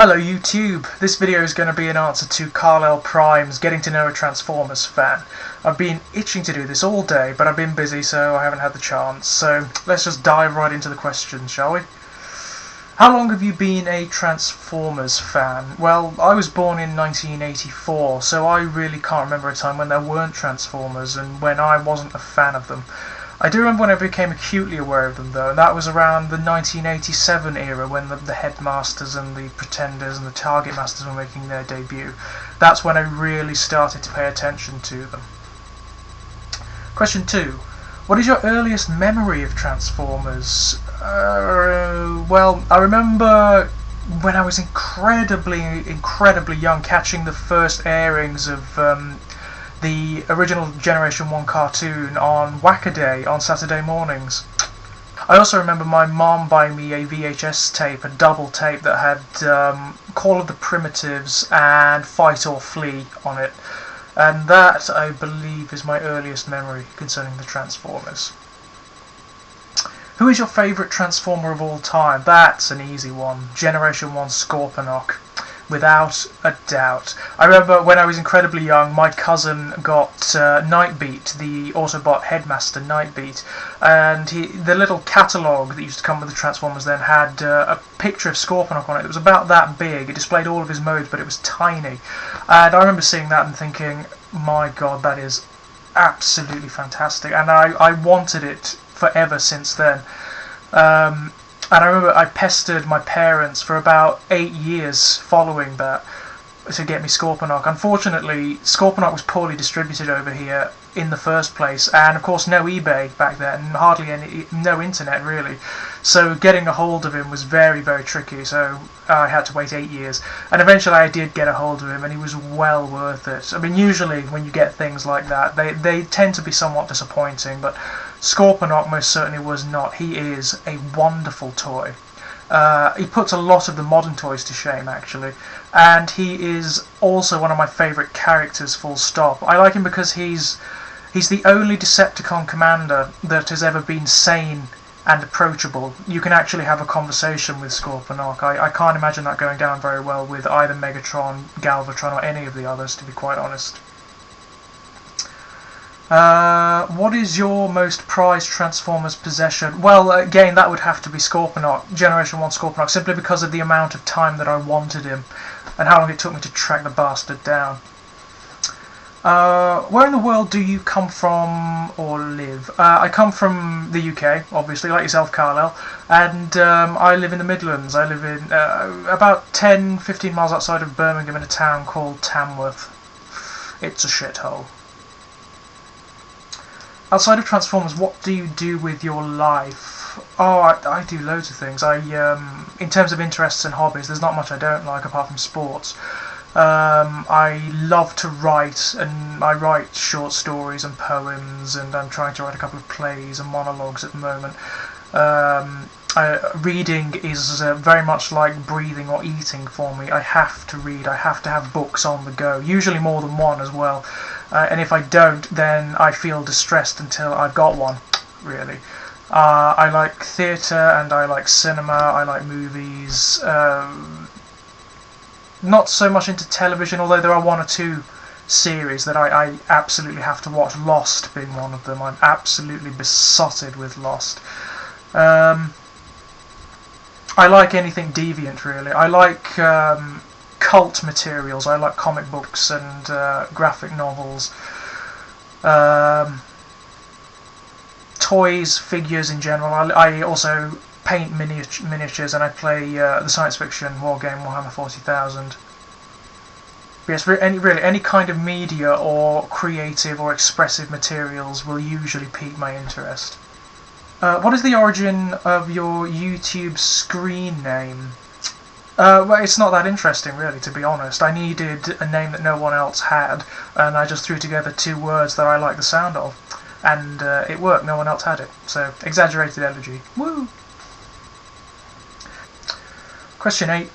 Hello YouTube, this video is going to be an answer to Kalel Prime's Getting to Know a Transformers Fan. I've been itching to do this all day, but I've been busy so I haven't had the chance, so let's just dive right into the questions, shall we? How long have you been a Transformers fan? Well, I was born in 1984, so I really can't remember a time when there weren't Transformers and when I wasn't a fan of them. I do remember when I became acutely aware of them though, and that was around the 1987 era when the Headmasters and the Pretenders and the Target Masters were making their debut. That's when I really started to pay attention to them. Question 2. What is your earliest memory of Transformers? Well, I remember when I was incredibly young catching the first airings of the original Generation 1 cartoon on Whackaday on Saturday mornings. I also remember my mom buying me a VHS tape, a double tape that had Call of the Primitives and Fight or Flee on it. And that, I believe, is my earliest memory concerning the Transformers. Who is your favourite Transformer of all time? That's an easy one. Generation 1 Scorponok. Without a doubt. I remember when I was incredibly young, my cousin got Nightbeat, the Autobot Headmaster Nightbeat, and the little catalogue that used to come with the Transformers then had a picture of Scorponok on it. It was about that big. It displayed all of his modes, but it was tiny. And I remember seeing that and thinking, my god, that is absolutely fantastic. And I wanted it forever since then. And I remember I pestered my parents for about 8 years following that to get me Scorponok. Unfortunately, Scorponok was poorly distributed over here in the first place, and of course no eBay back then, hardly no internet really. So getting a hold of him was very, very tricky, so I had to wait 8 years. And eventually I did get a hold of him, and he was well worth it. I mean, usually when you get things like that, they tend to be somewhat disappointing, but Scorponok most certainly was not. He is a wonderful toy. He puts a lot of the modern toys to shame, actually, and he is also one of my favourite characters, full stop. I like him because he's the only Decepticon commander that has ever been sane and approachable. You can actually have a conversation with Scorponok. I can't imagine that going down very well with either Megatron, Galvatron, or any of the others, to be quite honest. What is your most prized Transformers possession? Well, again, that would have to be Scorponok, Generation 1 Scorponok, simply because of the amount of time that I wanted him and how long it took me to track the bastard down. Where in the world do you come from or live? I come from the UK, obviously, like yourself, Kalel, and I live in the Midlands. I live in about 10-15 miles outside of Birmingham in a town called Tamworth. It's a shithole. Outside of Transformers, what do you do with your life? Oh, I do loads of things. In terms of interests and hobbies, there's not much I don't like apart from sports. I love to write, and I write short stories and poems, and I'm trying to write a couple of plays and monologues at the moment. Reading is very much like breathing or eating for me. I have to read, I have to have books on the go, usually more than one as well. And if I don't, then I feel distressed until I've got one, really. I like theatre and I like cinema, I like movies. Not so much into television, although there are one or two series that I absolutely have to watch, Lost being one of them. I'm absolutely besotted with Lost. I like anything deviant, really. I like cult materials. I like comic books and graphic novels. Toys, figures in general. I also paint miniatures, and I play the science fiction war game Warhammer 40,000. Yes, really, any kind of media or creative or expressive materials will usually pique my interest. What is the origin of your YouTube screen name? Well, it's not that interesting, really, to be honest. I needed a name that no one else had, and I just threw together two words that I like the sound of. And it worked, no one else had it. So, exaggerated elegy. Woo! Question 8.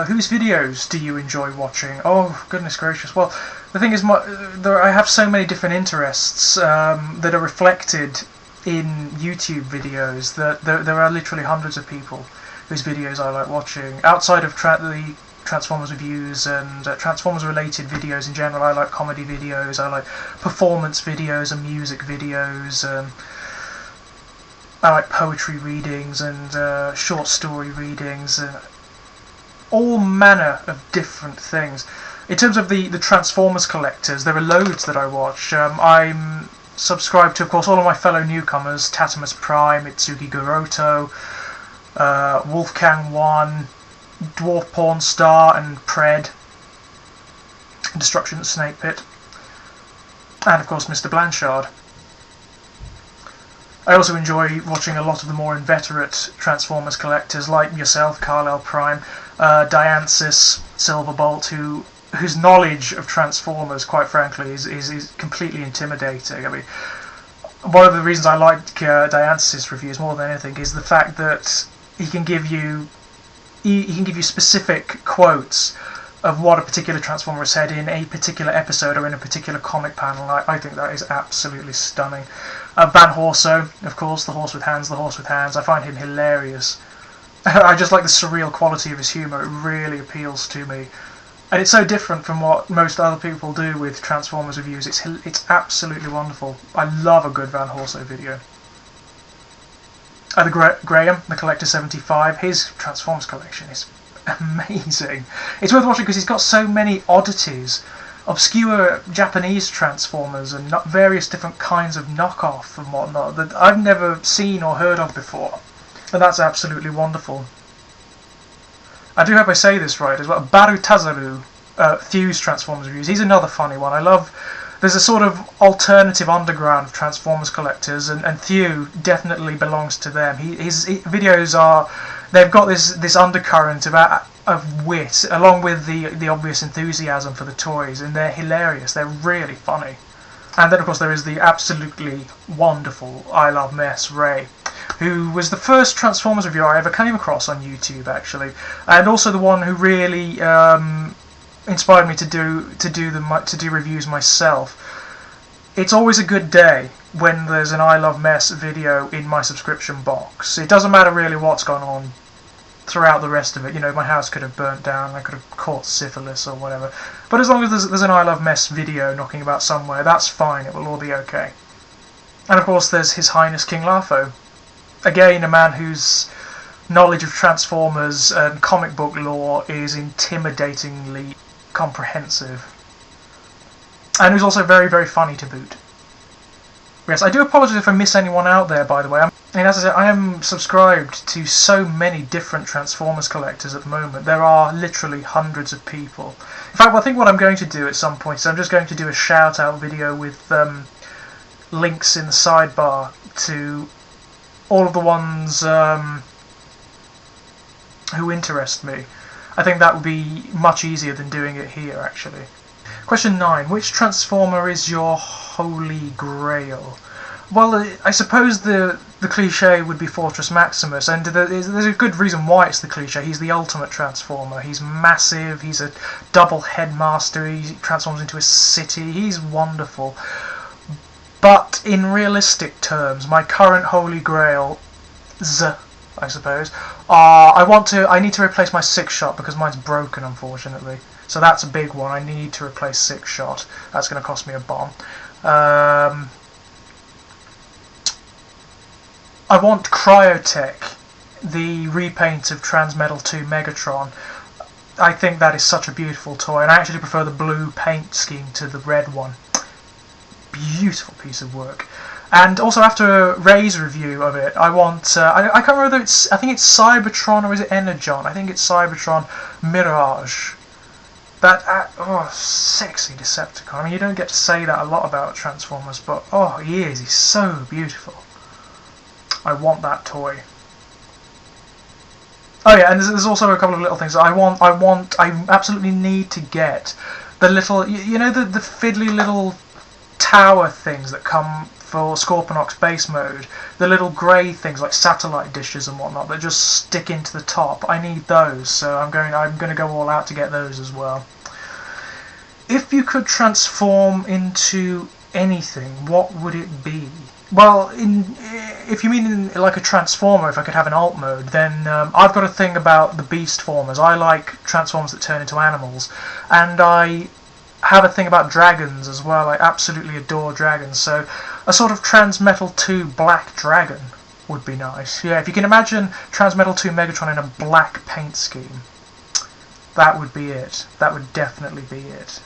Whose videos do you enjoy watching? Oh, goodness gracious. Well, the thing is, I have so many different interests that are reflected in YouTube videos that there are literally hundreds of people whose videos I like watching. Outside of the Transformers reviews and Transformers related videos in general. I like comedy videos, I like performance videos and music videos. I like poetry readings and short story readings, all manner of different things. In terms of the Transformers collectors, there are loads that I watch. I'm subscribed to, of course, all of my fellow newcomers: Kalel Prime, Itsuki Goroto, Wolfgang 1, Dwarf Porn Star and Pred, Destruction at Snake Pit, and of course Mr. Blanchard. I also enjoy watching a lot of the more inveterate Transformers collectors like yourself, Kalel Prime, Diancis, Silverbolt, whose knowledge of Transformers, quite frankly, is completely intimidating. I mean, one of the reasons I like Diancis reviews more than anything is the fact that he can give you specific quotes of what a particular Transformer said in a particular episode or in a particular comic panel. I think that is absolutely stunning. Van Horso, of course, the horse with hands. I find him hilarious. I just like the surreal quality of his humour. It really appeals to me. And it's so different from what most other people do with Transformers reviews. It's absolutely wonderful. I love a good Van Horso video. Graham, the Collector 75, his Transformers collection is amazing. It's worth watching because he's got so many oddities, obscure Japanese Transformers and various different kinds of knockoff and whatnot that I've never seen or heard of before. And that's absolutely wonderful. I do hope I say this right as well. Baru Tazaru, Fuse Transformers reviews. He's another funny one. There's a sort of alternative underground of Transformers collectors, and Thew definitely belongs to them. His videos they've got this undercurrent of wit, along with the obvious enthusiasm for the toys, and they're hilarious. They're really funny. And then, of course, there is the absolutely wonderful I Love Mess Ray, who was the first Transformers reviewer I ever came across on YouTube, actually, and also the one who really inspired me to do reviews myself. It's always a good day when there's an I Love Mess video in my subscription box. It doesn't matter really what's gone on throughout the rest of it. You know, my house could have burnt down, I could have caught syphilis or whatever. But as long as there's an I Love Mess video knocking about somewhere, that's fine, it will all be okay. And of course there's His Highness King Larfo. Again, a man whose knowledge of Transformers and comic book lore is intimidatingly comprehensive. And who's also very, very funny to boot. Yes, I do apologise if I miss anyone out there, by the way. As I said, I am subscribed to so many different Transformers collectors at the moment. There are literally hundreds of people. In fact, I think what I'm going to do at some point is I'm just going to do a shout-out video with links in the sidebar to all of the ones who interest me. I think that would be much easier than doing it here, actually. Question 9. Which Transformer is your holy grail? Well, I suppose the cliche would be Fortress Maximus, and there's a good reason why it's the cliche. He's the ultimate Transformer. He's massive, he's a double headmaster, he transforms into a city, he's wonderful. But in realistic terms, my current holy grail, I suppose, I need to replace my 6-shot because mine's broken, unfortunately. So that's a big one. I need to replace 6-shot. That's going to cost me a bomb. I want Cryotech, the repaint of Transmetal 2 Megatron. I think that is such a beautiful toy, and I actually prefer the blue paint scheme to the red one. Beautiful piece of work. And also, after Ray's review of it, I want I can't remember whether I think it's Cybertron or is it Energon? I think it's Cybertron Mirage. That sexy Decepticon. I mean, you don't get to say that a lot about Transformers, but he is. He's so beautiful. I want that toy. Oh yeah, and there's also a couple of little things I absolutely need to get the little, you know, the fiddly little tower things that come for Scorponok's base mode, the little grey things like satellite dishes and whatnot that just stick into the top. I need those, so I'm going to go all out to get those as well. If you could transform into anything, what would it be? Well, if you mean in like a Transformer, if I could have an alt mode, then I've got a thing about the Beast Formers. I like Transformers that turn into animals, and I have a thing about dragons as well. I absolutely adore dragons, so a sort of Transmetal 2 Black Dragon would be nice. Yeah, if you can imagine Transmetal 2 Megatron in a black paint scheme, that would be it. That would definitely be it.